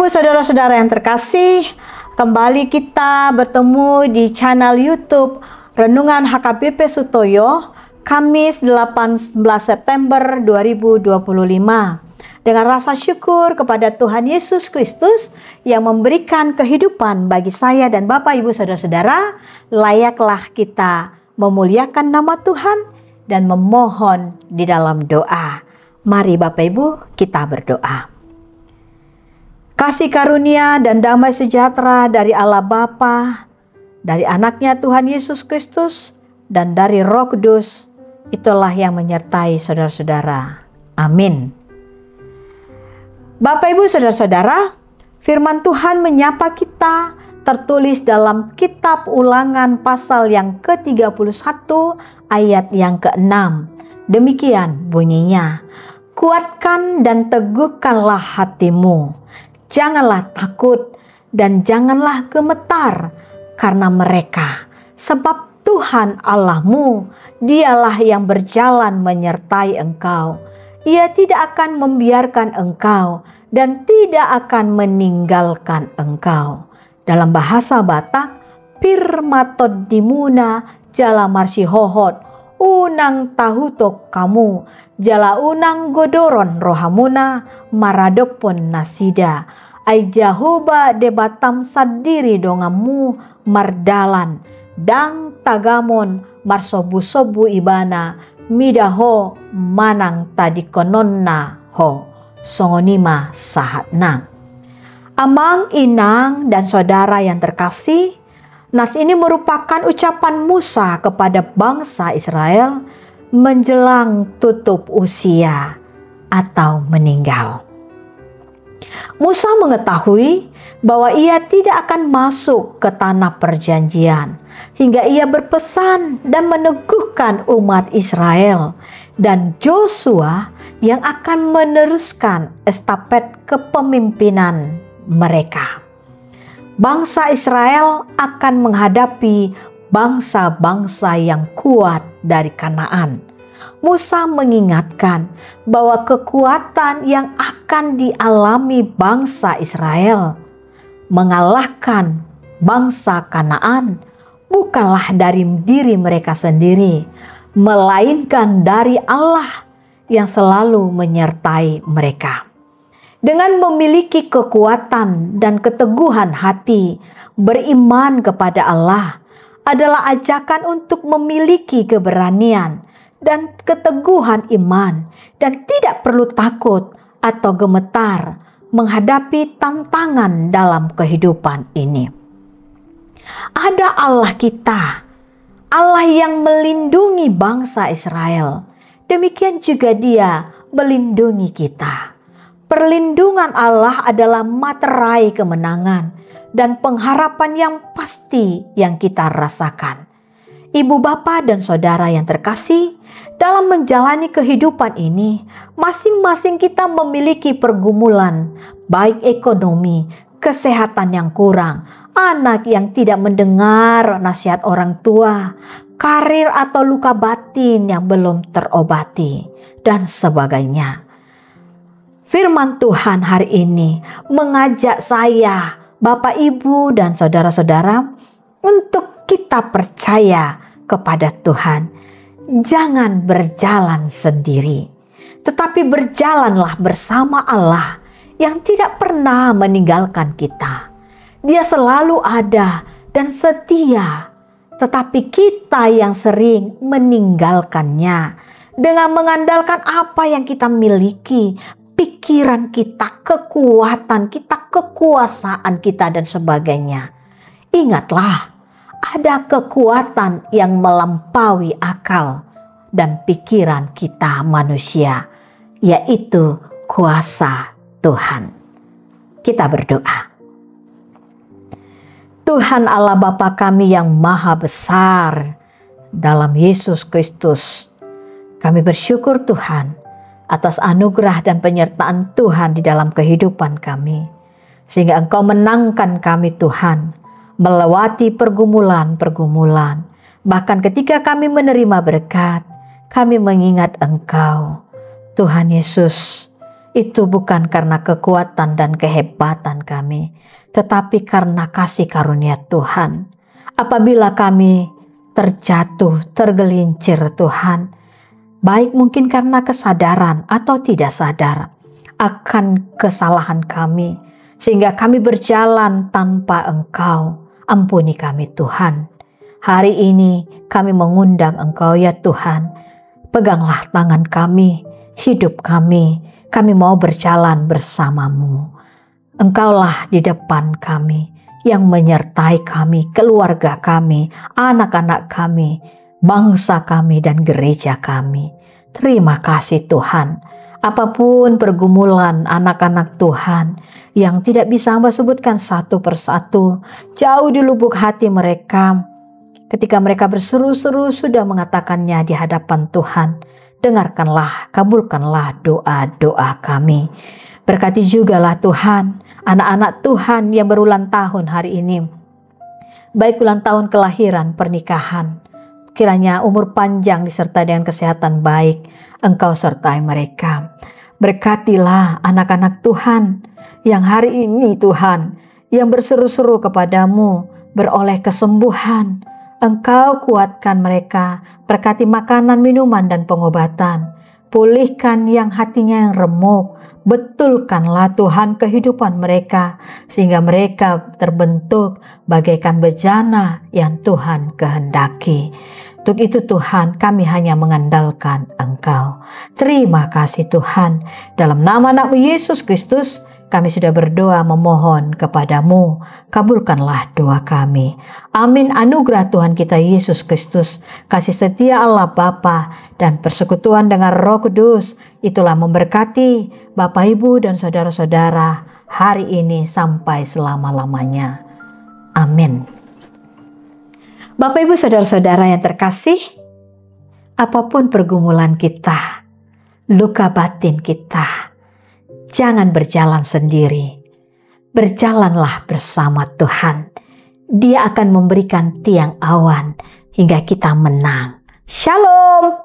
Ibu, saudara-saudara yang terkasih, kembali kita bertemu di channel YouTube Renungan HKBP Sutoyo, Kamis 18 September 2025. Dengan rasa syukur kepada Tuhan Yesus Kristus yang memberikan kehidupan bagi saya dan Bapak Ibu saudara-saudara, layaklah kita memuliakan nama Tuhan dan memohon di dalam doa. Mari Bapak Ibu kita berdoa. Kasih karunia dan damai sejahtera dari Allah Bapa, dari anaknya Tuhan Yesus Kristus, dan dari Roh Kudus, itulah yang menyertai saudara-saudara. Amin. Bapak Ibu saudara-saudara, firman Tuhan menyapa kita tertulis dalam kitab Ulangan pasal yang ke-31 ayat yang ke-6. Demikian bunyinya, kuatkan dan teguhkanlah hatimu, janganlah takut dan janganlah gemetar karena mereka, sebab Tuhan Allahmu, dialah yang berjalan menyertai engkau. Ia tidak akan membiarkan engkau dan tidak akan meninggalkan engkau. Dalam bahasa Batak, pirmatod dimuna jala marsi hohot, unang tahutok kamu, jala unang godoron rohamuna, maradopon nasida, ai jahoba debatam sadiri dongamu mardalan, dang tagamon marsobu-sobu ibana, midaho manang tadikononna ho, songonima sahatna. Amang, inang, dan saudara yang terkasih, nas ini merupakan ucapan Musa kepada bangsa Israel menjelang tutup usia atau meninggal. Musa mengetahui bahwa ia tidak akan masuk ke tanah perjanjian hingga ia berpesan dan meneguhkan umat Israel dan Joshua yang akan meneruskan estafet kepemimpinan mereka. Bangsa Israel akan menghadapi bangsa-bangsa yang kuat dari Kanaan. Musa mengingatkan bahwa kekuatan yang akan dialami bangsa Israel mengalahkan bangsa Kanaan bukanlah dari diri mereka sendiri, melainkan dari Allah yang selalu menyertai mereka. Dengan memiliki kekuatan dan keteguhan hati, beriman kepada Allah adalah ajakan untuk memiliki keberanian dan keteguhan iman dan tidak perlu takut atau gemetar menghadapi tantangan dalam kehidupan ini. Ada Allah kita, Allah yang melindungi bangsa Israel. Demikian juga Dia melindungi kita. Perlindungan Allah adalah materai kemenangan dan pengharapan yang pasti yang kita rasakan. Ibu, bapak, dan saudara yang terkasih, dalam menjalani kehidupan ini, masing-masing kita memiliki pergumulan, baik ekonomi, kesehatan yang kurang, anak yang tidak mendengar nasihat orang tua, karir atau luka batin yang belum terobati, dan sebagainya. Firman Tuhan hari ini mengajak saya, Bapak, Ibu, dan saudara-saudara untuk kita percaya kepada Tuhan. Jangan berjalan sendiri, tetapi berjalanlah bersama Allah yang tidak pernah meninggalkan kita. Dia selalu ada dan setia, tetapi kita yang sering meninggalkannya dengan mengandalkan apa yang kita miliki, pikiran kita, kekuatan kita, kekuasaan kita, dan sebagainya. Ingatlah, ada kekuatan yang melampaui akal dan pikiran kita manusia, yaitu kuasa Tuhan. Kita berdoa. Tuhan Allah Bapa kami yang maha besar, dalam Yesus Kristus, kami bersyukur Tuhan atas anugerah dan penyertaan Tuhan di dalam kehidupan kami. Sehingga Engkau menangkan kami Tuhan, melewati pergumulan-pergumulan. Bahkan ketika kami menerima berkat, kami mengingat Engkau, Tuhan Yesus, itu bukan karena kekuatan dan kehebatan kami, tetapi karena kasih karunia Tuhan. Apabila kami terjatuh, tergelincir Tuhan, baik mungkin karena kesadaran atau tidak sadar akan kesalahan kami, sehingga kami berjalan tanpa Engkau. Ampuni kami Tuhan. Hari ini kami mengundang Engkau ya Tuhan. Peganglah tangan kami, hidup kami mau berjalan bersamamu. Engkaulah di depan kami, yang menyertai kami, keluarga kami, anak-anak kami, bangsa kami, dan gereja kami. Terima kasih Tuhan. Apapun pergumulan anak-anak Tuhan yang tidak bisa Hamba sebutkan satu persatu, jauh di lubuk hati mereka, ketika mereka berseru-seru sudah mengatakannya di hadapan Tuhan, dengarkanlah, kabulkanlah doa-doa kami. Berkati jugalah Tuhan, anak-anak Tuhan yang berulang tahun hari ini, baik ulang tahun kelahiran, pernikahan. Kiranya umur panjang disertai dengan kesehatan baik, Engkau sertai mereka. Berkatilah anak-anak Tuhan yang hari ini Tuhan, yang berseru-seru kepadamu, beroleh kesembuhan. Engkau kuatkan mereka, berkati makanan, minuman, dan pengobatan. Pulihkan yang hatinya yang remuk, betulkanlah Tuhan kehidupan mereka, sehingga mereka terbentuk bagaikan bejana yang Tuhan kehendaki. Untuk itu Tuhan, kami hanya mengandalkan Engkau. Terima kasih Tuhan, dalam nama anak-Mu Yesus Kristus, kami sudah berdoa memohon kepadamu, kabulkanlah doa kami. Amin. Anugerah Tuhan kita Yesus Kristus, kasih setia Allah Bapa, dan persekutuan dengan Roh Kudus, itulah memberkati Bapak, Ibu, dan saudara-saudara hari ini sampai selama-lamanya. Amin. Bapak, Ibu, saudara-saudara yang terkasih, apapun pergumulan kita, luka batin kita, jangan berjalan sendiri. Berjalanlah bersama Tuhan. Dia akan memberikan tiang awan hingga kita menang. Shalom.